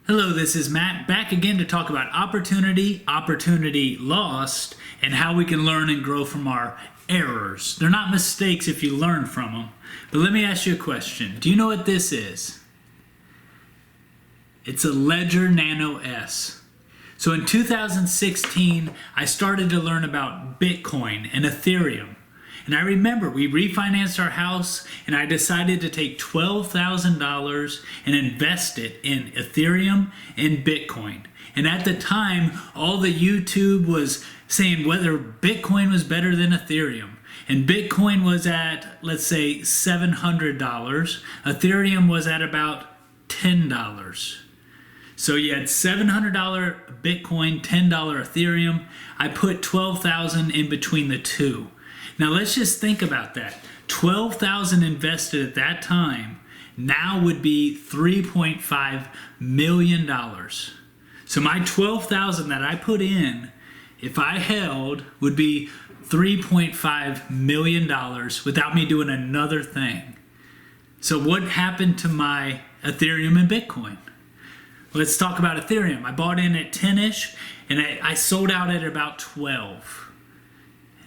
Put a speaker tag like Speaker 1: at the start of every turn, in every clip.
Speaker 1: Hello, this is Matt, back again to talk about opportunity lost, and how we can learn and grow from our errors. They're not mistakes if you learn from them. But let me ask you a question. Do you know what this is? It's a Ledger Nano S. So in 2016, I started to learn about Bitcoin and Ethereum. And I remember we refinanced our house and I decided to take $12,000 and invest it in Ethereum and Bitcoin. And at the time, all the YouTube was saying whether Bitcoin was better than Ethereum. And Bitcoin was at, let's say, $700. Ethereum was at about $10. So you had $700 Bitcoin, $10 Ethereum. I put $12,000 in between the two. Now let's just think about that. $12,000 invested at that time now would be $3.5 million. So my $12,000 that I put in, if I held, would be $3.5 million without me doing another thing. So what happened to my Ethereum and Bitcoin? Let's talk about Ethereum. I bought in at 10-ish and I sold out at about 12.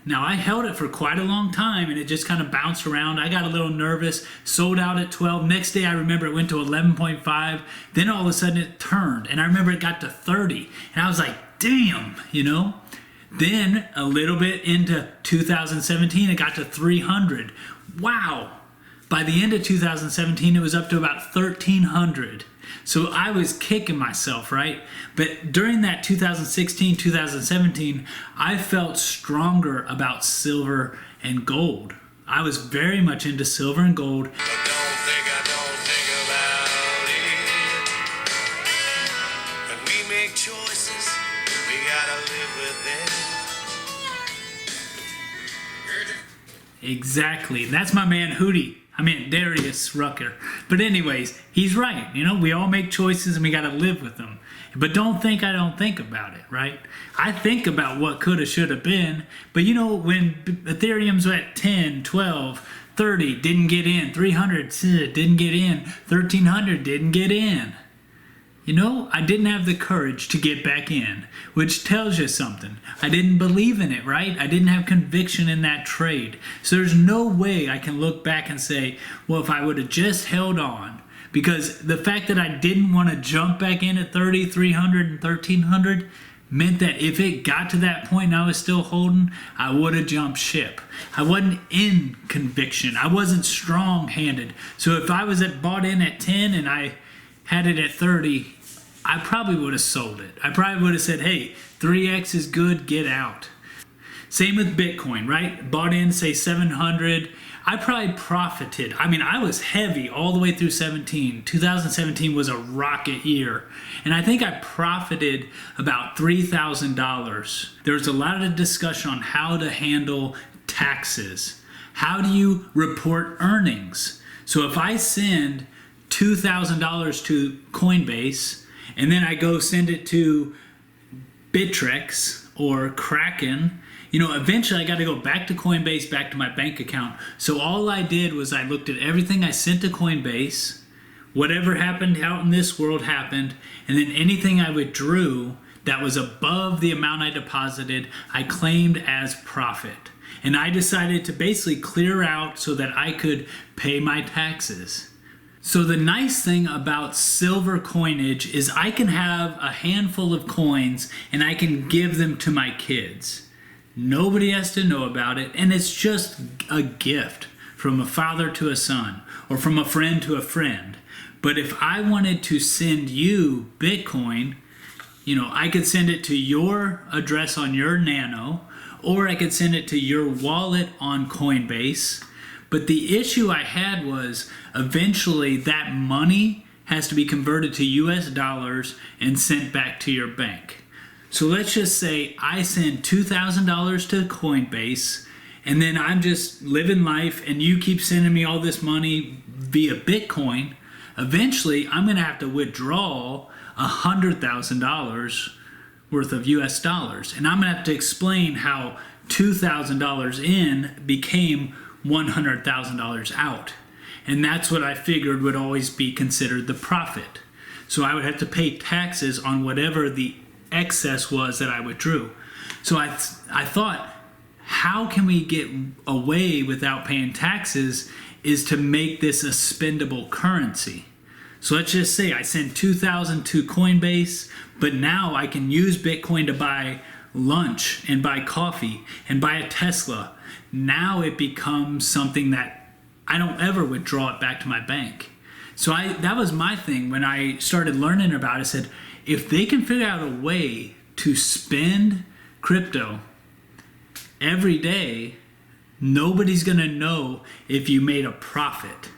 Speaker 1: Now I held it for quite a long time and it just kind of bounced around. I got a little nervous, sold out at 12. Next day I remember it went to 11.5. Then all of a sudden it turned and I remember it got to 30. And I was like, damn, you know? Then a little bit into 2017 it got to 300. Wow. By the end of 2017 it was up to about 1,300. So I was kicking myself, right? But during that 2016, 2017, I felt stronger about silver and gold. I was very much into silver and gold.
Speaker 2: But don't think about it. When we make choices, we gotta live with them.
Speaker 1: Exactly. That's my man Hootie. Darius Rucker. But anyways, he's right. You know, we all make choices and we got to live with them. But don't think I don't think about it, right? I think about what could have, should have been. But you know, when Ethereum's at 10, 12, 30, didn't get in. 300, didn't get in. 1,300, didn't get in. You know, I didn't have the courage to get back in, which tells you something. I didn't believe in it, right? I didn't have conviction in that trade. So there's no way I can look back and say, well, if I would have just held on, because the fact that I didn't want to jump back in at 30, 300, and 1,300 meant that if it got to that point and I was still holding, I would have jumped ship. I wasn't in conviction. I wasn't strong-handed. So if I was bought in at 10 and I had it at 30, I probably would have sold it. I probably would have said, hey, 3x is good, get out. Same with Bitcoin, right? Bought in, say 700. I probably profited. I was heavy all the way through 17. 2017 was a rocket year. And I think I profited about $3,000. There was a lot of discussion on how to handle taxes. How do you report earnings? So if I send $2,000 to Coinbase and then I go send it to Bittrex or Kraken, you know, eventually I got to go back to Coinbase, back to my bank account. So all I did was I looked at everything I sent to Coinbase, whatever happened out in this world happened, and then anything I withdrew that was above the amount I deposited, I claimed as profit. And I decided to basically clear out so that I could pay my taxes. So the nice thing about silver coinage is I can have a handful of coins and I can give them to my kids. Nobody has to know about it, and it's just a gift from a father to a son or from a friend to a friend. But if I wanted to send you Bitcoin, you know, I could send it to your address on your Nano, or I could send it to your wallet on Coinbase. But the issue I had was eventually that money has to be converted to US dollars and sent back to your bank. So let's just say I send $2,000 to Coinbase and then I'm just living life and you keep sending me all this money via Bitcoin. Eventually I'm going to have to withdraw $100,000 worth of US dollars. And I'm going to have to explain how $2,000 in became $100,000 out. And that's what I figured would always be considered the profit. So I would have to pay taxes on whatever the excess was that I withdrew. So I thought, how can we get away without paying taxes is to make this a spendable currency. So let's just say I send $2,000 to Coinbase, but now I can use Bitcoin to buy lunch and buy coffee and buy a Tesla. Now it becomes something that I don't ever withdraw it back to my bank. So that was my thing when I started learning about it. I said, if they can figure out a way to spend crypto every day, nobody's going to know if you made a profit.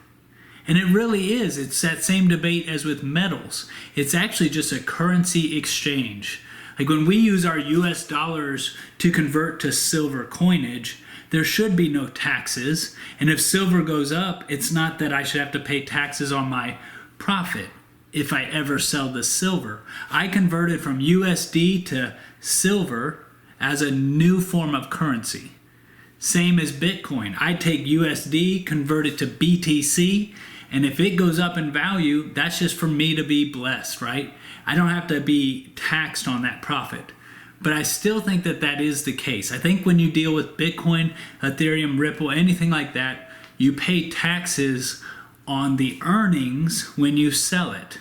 Speaker 1: And it really is. It's that same debate as with metals. It's actually just a currency exchange. Like when we use our US dollars to convert to silver coinage, there should be no taxes. And if silver goes up, it's not that I should have to pay taxes on my profit if I ever sell the silver. I converted from USD to silver as a new form of currency. Same as Bitcoin. I take USD, convert it to BTC, and if it goes up in value, that's just for me to be blessed, right? I don't have to be taxed on that profit. But I still think that that is the case. I think when you deal with Bitcoin, Ethereum, Ripple, anything like that, you pay taxes on the earnings when you sell it.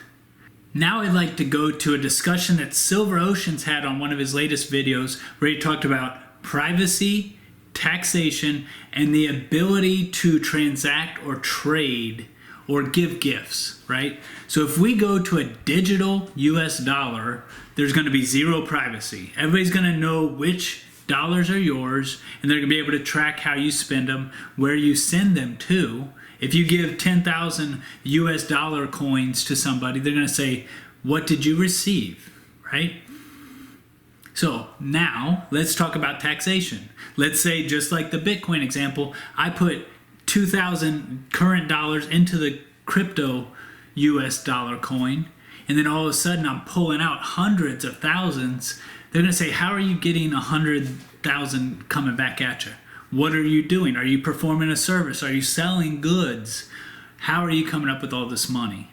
Speaker 1: Now I'd like to go to a discussion that Silver Oceans had on one of his latest videos where he talked about privacy, taxation, and the ability to transact or trade or give gifts, right? So if we go to a digital US dollar, there's going to be zero privacy. Everybody's going to know which dollars are yours, and they're going to be able to track how you spend them, where you send them to. If you give 10,000 US dollar coins to somebody, they're going to say, what did you receive, right? So now let's talk about taxation. Let's say, just like the Bitcoin example, I put 2,000 current dollars into the crypto US dollar coin, and then all of a sudden I'm pulling out hundreds of thousands. They're going to say, how are you getting 100,000 coming back at you? What are you doing? Are you performing a service? Are you selling goods? How are you coming up with all this money?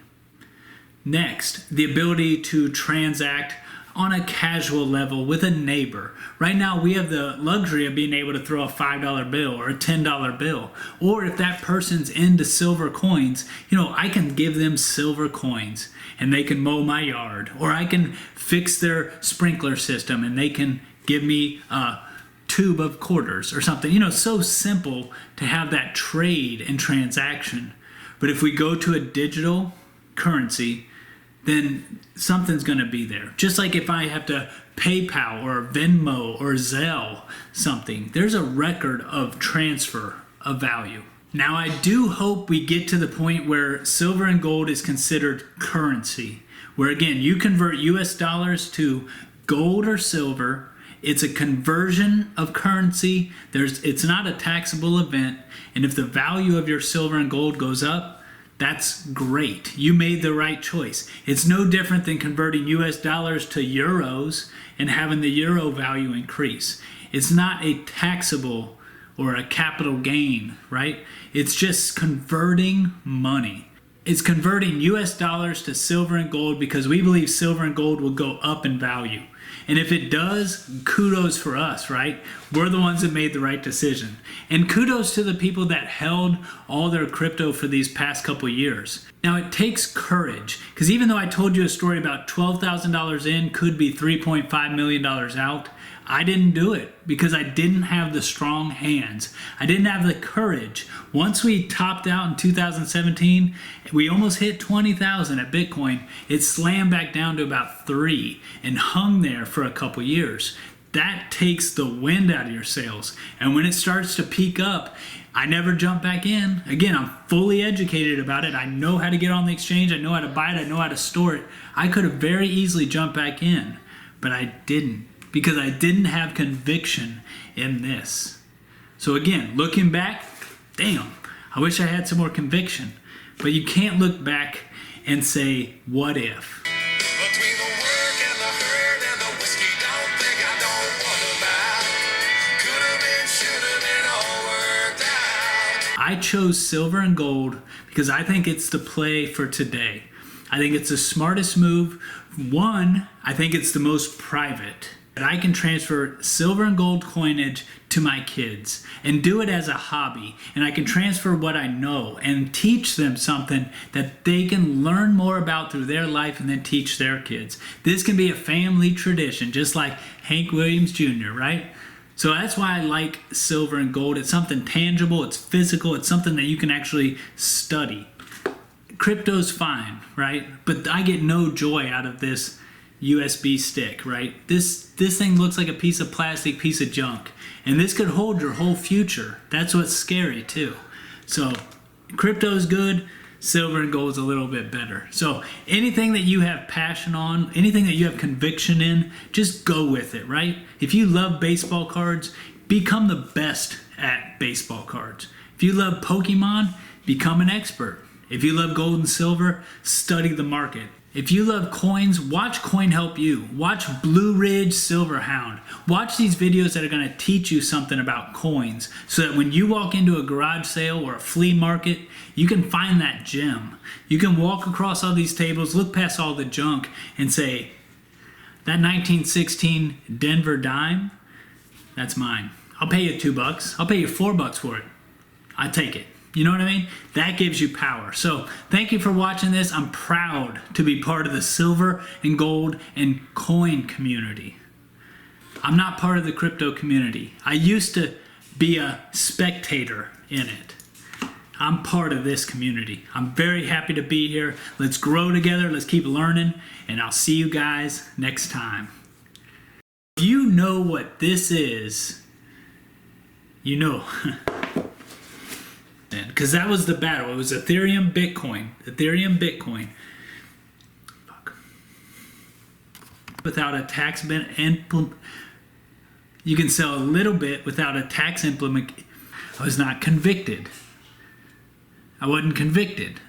Speaker 1: Next, the ability to transact on a casual level with a neighbor. Right now we have the luxury of being able to throw a $5 bill or a $10 bill. Or if that person's into silver coins, I can give them silver coins and they can mow my yard. Or I can fix their sprinkler system and they can give me a tube of quarters or something. So simple to have that trade and transaction. But if we go to a digital currency, then something's going to be there. Just like if I have to PayPal or Venmo or Zelle something, there's a record of transfer of value. Now I do hope we get to the point where silver and gold is considered currency, where again, you convert US dollars to gold or silver. It's a conversion of currency. It's not a taxable event. And if the value of your silver and gold goes up, that's great. You made the right choice. It's no different than converting US dollars to euros and having the euro value increase. It's not a taxable or a capital gain, right? It's just converting money. It's converting US dollars to silver and gold because we believe silver and gold will go up in value. And if it does, kudos for us, right? We're the ones that made the right decision. And kudos to the people that held all their crypto for these past couple years. Now it takes courage, because even though I told you a story about $12,000 in could be $3.5 million out, I didn't do it because I didn't have the strong hands. I didn't have the courage. Once we topped out in 2017, we almost hit 20,000 at Bitcoin. It slammed back down to about 3 and hung there for a couple years. That takes the wind out of your sails. And when it starts to peak up, I never jump back in. Again, I'm fully educated about it. I know how to get on the exchange. I know how to buy it. I know how to store it. I could have very easily jumped back in, but I didn't, because I didn't have conviction in this. So again, looking back, damn, I wish I had some more conviction. But you can't look back and say, what if?
Speaker 2: Between the work and the hurt and the whiskey, don't think I don't want about. Could have been, should have been, all worked out.
Speaker 1: I chose silver and gold because I think it's the play for today. I think it's the smartest move. One, I think it's the most private. That I can transfer silver and gold coinage to my kids and do it as a hobby. And I can transfer what I know and teach them something that they can learn more about through their life and then teach their kids. This can be a family tradition, just like Hank Williams Jr., right? So that's why I like silver and gold. It's something tangible, it's physical, it's something that you can actually study. Crypto's fine, right? But I get no joy out of this USB stick, right? This thing looks like a piece of plastic, piece of junk. And this could hold your whole future. That's what's scary too. So crypto is good, silver and gold is a little bit better. So anything that you have passion on, anything that you have conviction in, just go with it, right? If you love baseball cards, become the best at baseball cards. If you love Pokemon, become an expert. If you love gold and silver, study the market. If you love coins, watch Coin Help You. Watch Blue Ridge Silverhound. Watch these videos that are going to teach you something about coins so that when you walk into a garage sale or a flea market, you can find that gem. You can walk across all these tables, look past all the junk and say, that 1916 Denver dime, that's mine. I'll pay you $2. I'll pay you $4 for it. I take it. You know what I mean? That gives you power. So thank you for watching this. I'm proud to be part of the silver and gold and coin community. I'm not part of the crypto community. I used to be a spectator in it. I'm part of this community. I'm very happy to be here. Let's grow together. Let's keep learning. And I'll see you guys next time. If you know what this is, you know. Because that was the battle. It was Ethereum, Bitcoin. Ethereum, Bitcoin. Fuck. Without a tax implement, you can sell a little bit without a tax implement. I was not convicted. I wasn't convicted.